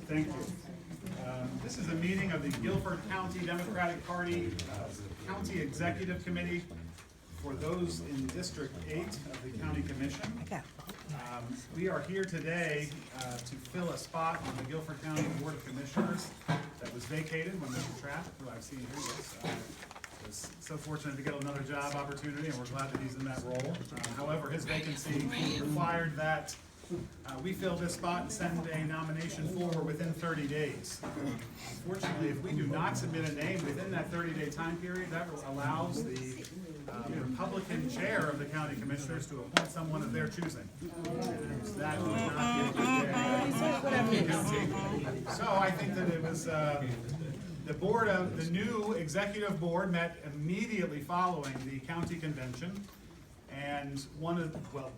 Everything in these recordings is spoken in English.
Thank you. This is a meeting of the Guilford County Democratic Party County Executive Committee for those in District 8 of the County Commission. We are here today to fill a spot on the Guilford County Board of Commissioners that was vacated when Mr. Trapp, who I've seen here, was so fortunate to get another job opportunity, and we're glad that he's in that role. However, his vacancy required that we fill this spot and send a nomination forward within 30 days. Unfortunately, if we do not submit a name within that 30-day time period, that allows the Republican chair of the county commissioners to appoint someone of their choosing. And that would not be a good day. So I think that it was the new executive board met immediately following the county convention. And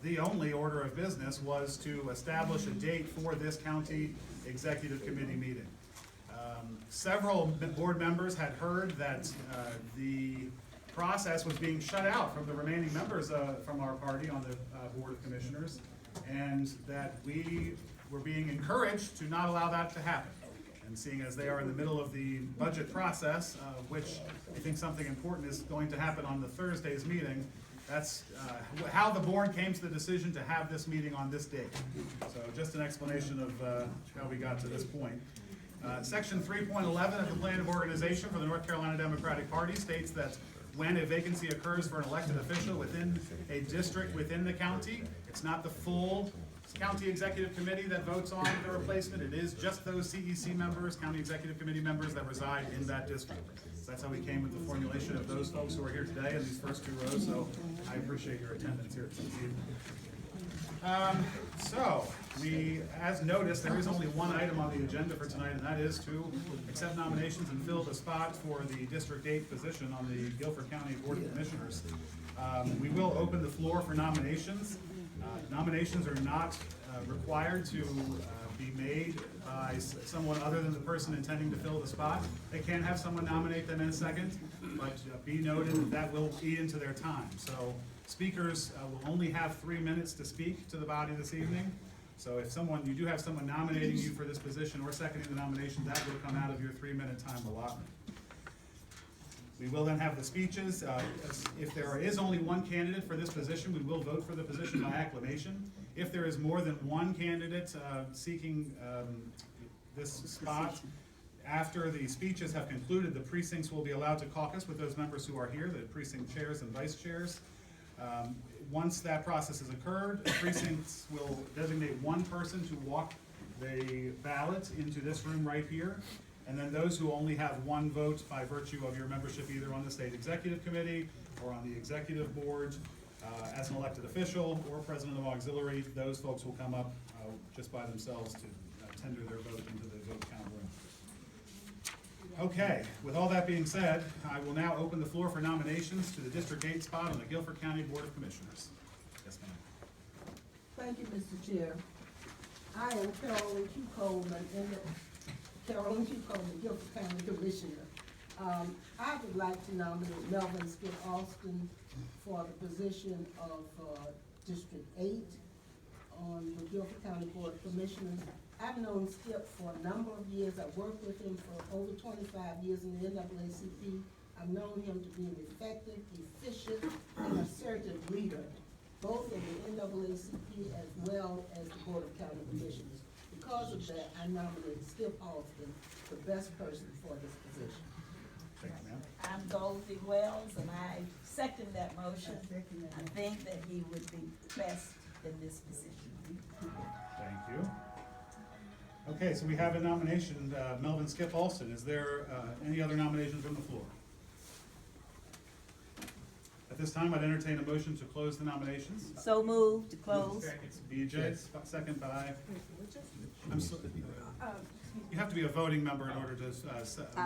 the only order of business was to establish a date for this county executive committee meeting. Several board members had heard that the process was being shut out from the remaining members from our party on the Board of Commissioners, and that we were being encouraged to not allow that to happen. And seeing as they are in the middle of the budget process, which I think something important is going to happen on the Thursday's meeting, that's how the board came to the decision to have this meeting on this date. So just an explanation of how we got to this point. Section 3.11 of the Plan of Organization for the North Carolina Democratic Party states that when a vacancy occurs for an elected official within a district within the county, it's not the full county executive committee that votes on the replacement. It is just those CEC members, county executive committee members that reside in that district. So that's how we came with the formulation of those folks who are here today in these first two rows. So I appreciate your attendance here this evening. As noticed, there is only one item on the agenda for tonight, and that is to accept nominations and fill the spot for the District 8 position on the Guilford County Board of Commissioners. We will open the floor for nominations. Nominations are not required to be made by someone other than the person intending to fill the spot. They can have someone nominate them in a second, but be noted that will eat into their time. So speakers will only have 3 minutes to speak to the body this evening. So if you do have someone nominating you for this position or seconding the nomination, that will come out of your 3-minute time allotment. We will then have the speeches. If there is only one candidate for this position, we will vote for the position by acclamation. If there is more than one candidate seeking this spot, after the speeches have concluded, the precincts will be allowed to caucus with those members who are here, the precinct chairs and vice chairs. Once that process has occurred, the precincts will designate one person to walk the ballot into this room right here. And then those who only have one vote by virtue of your membership either on the state executive committee or on the executive board as an elected official or president of auxiliary, those folks will come up just by themselves to tender their vote into the vote count room. Okay, with all that being said, I will now open the floor for nominations to the District 8 spot on the Guilford County Board of Commissioners. Yes, ma'am. Thank you, Mr. Chair. I am Carolyn Q. Coleman, Guilford County Commissioner. I would like to nominate Melvin Skip Alston for the position of District 8 on the Guilford County Board of Commissioners. I've known Skip for a number of years. I've worked with him for over 25 years in the NAACP. I've known him to be an effective, efficient, and assertive leader, both in the NAACP as well as the Board of County Commissioners. Because of that, I nominate Skip Alston, the best person for this position. Thank you, ma'am. I'm Goldie Wells, and I second that motion. I think that he would be best in this position. Thank you. Okay, so we have a nomination, Melvin Skip Alston. Is there any other nominations from the floor? At this time, I'd entertain a motion to close the nominations. So moved to close. It's BJ, second by. You have to be a voting member in order to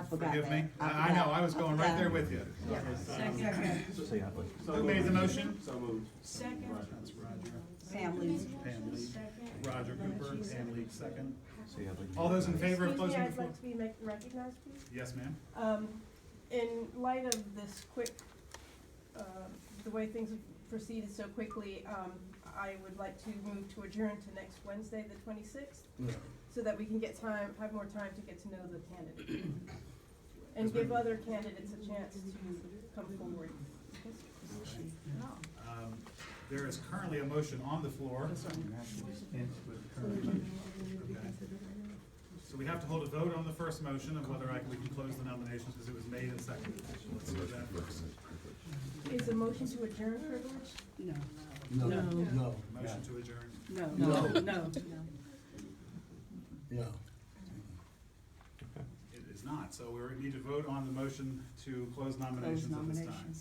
forgive me. I know, I was going right there with you. Who made the motion? So moved. Second. That's Roger. Pam Lee. Pam Lee. Second. Roger Cooper, Pam Lee, second. All those in favor of Excuse me, closing the I'd floor? like to be recognized, please. Yes, ma'am. In light of this quick, the way things have proceeded so quickly, I would like to move to adjourn to next Wednesday, the 26th, Yeah. so that we can have more time to get to know the candidate. And give other candidates a chance to come forward. There is currently a motion on the floor. Okay. So we have to hold a vote on the first motion of whether we can close the nominations because it was made and seconded. Let's do that first. Is a motion to adjourn privilege? No. Motion to adjourn. No. It is not, so we need to vote on the motion to close nominations at this time.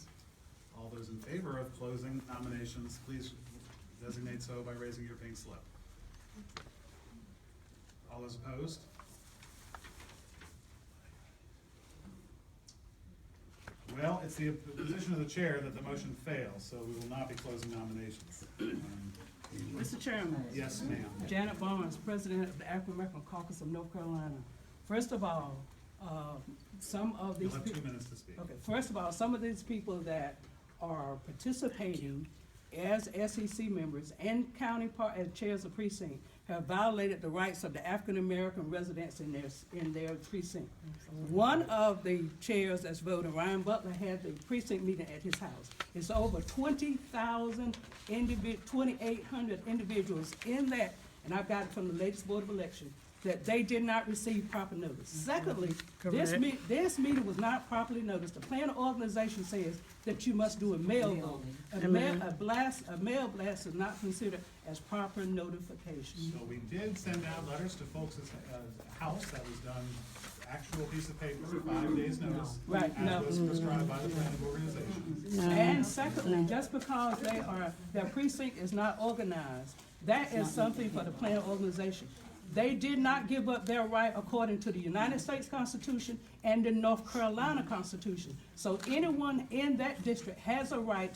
All those in favor of closing nominations, please designate so by raising your pink slip. All those opposed? Well, it's the position of the chair that the motion fails, so we will not be closing nominations. Mr. Chairman. Yes, ma'am. Janet Barnes, President of the African American Caucus of North Carolina. First of all, some of You'll these have people. 2 minutes to speak. Okay, first of all, some of these people that are participating as SEC members and as chairs of precinct have violated the rights of the African American residents in their precinct. One of the chairs that's voting, Ryan Butler, had the precinct meeting at his house. It's over 2,800 individuals in that, and I've got it from the latest Board of Election, that they did not receive proper notice. Secondly, this meeting was not properly noticed. The planning organization says that you must do a mail vote. A mail blast is not considered as proper notification. So we did send out letters to folks' house that was done, actual piece of paper, 5 days notice. Right, no. As was prescribed by the planning organization. And secondly, just because their precinct is not organized, that is something for the planning organization. They did not give up their right according to the United States Constitution and the North Carolina Constitution. So anyone in that district has a right